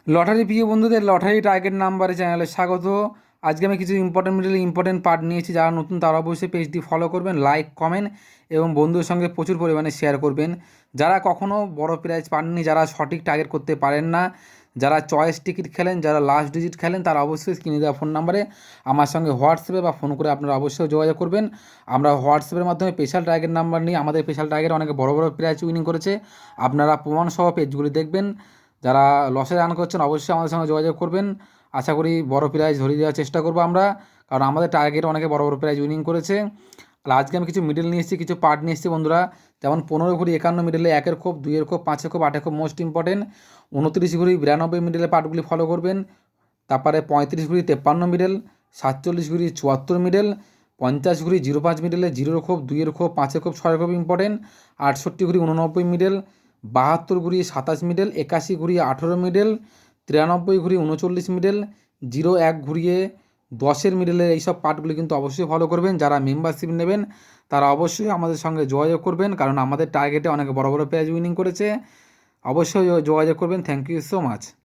Lottery প্রিয় বন্ধুদের lottery target নাম্বারে চ্যানেলে স্বাগত। আজকে আমি কিছু ইম্পর্টেন্ট পার্ট নিয়েছি। যারা নতুন তারা অবশ্যই পেজটি ফলো করবেন, লাইক কমেন্ট এবং বন্ধুদের সঙ্গে প্রচুর পরিমাণে শেয়ার করবেন। যারা কখনও বড় প্রাইজ পাননি, যারা সঠিক টার্গেট করতে পারেন না, যারা চয়েস টিকিট খেলেন, যারা লাস্ট ডিজিট খেলেন, তারা অবশ্যই স্ক্রিনে দেওয়া ফোন নাম্বারে আমার সঙ্গে হোয়াটসঅ্যাপে বা ফোন করে আপনারা অবশ্যই যোগাযোগ করবেন। আমরা হোয়াটসঅ্যাপের মাধ্যমে স্পেশাল টার্গেট নাম্বার নিয়ে আমাদের স্পেশাল টার্গেট অনেকে বড় বড় প্রাইজ উইনিং করেছে। আপনারা প্রমাণসহ পেজগুলি দেখবেন। যারা লসে রান করছেন অবশ্যই আমাদের সঙ্গে যোগাযোগ করবেন। আশা করি বড় প্রাইজ ধরিয়ে দেওয়ার চেষ্টা করবো আমরা, কারণ আমাদের টার্গেট অনেকে বড় বড় প্রাইজ উইনিং করেছে। আর আজকে আমি কিছু মিডল নিয়ে এসেছি, কিছু পার্ট নিয়ে এসেছি বন্ধুরা। যেমন 15 ঘুরি 51 মিডলে 1-এর খোপ, 2-এর খোপ, 5-এর খোপ, 8-এর খোপ মোস্ট ইম্পর্টেন্ট। 29 ঘুরি 92 মিডলে পার্টগুলি ফলো করবেন। তারপরে 35 ঘুরি 53 মিডল, 47 ঘুরি 74 মিডল, 50 ঘুরি 05 মিডলে 0-এর খোপ, 2-এর খোপ, 5-এর খোপ, 6-এর খোপ ইম্পর্টেন্ট। 68 ঘুরি 89 মিডল, 72 ঘুরি 27 মিডল, 81 ঘুরি 18 মিডল, 93 ঘুরি 39 মিডল, 01 ঘুরিয়ে 10-এর মিডলের এইসব পার্টগুলি কিন্তু অবশ্যই ফলো করবেন। যারা মেম্বারশিপ নেবেন তারা অবশ্যই আমাদের সঙ্গে যোগাযোগ করবেন, কারণ আমাদের টার্গেটে অনেক বড় বড় প্রাইজ উইনিং করেছে। অবশ্যই যোগাযোগ করবেন। Thank you so much.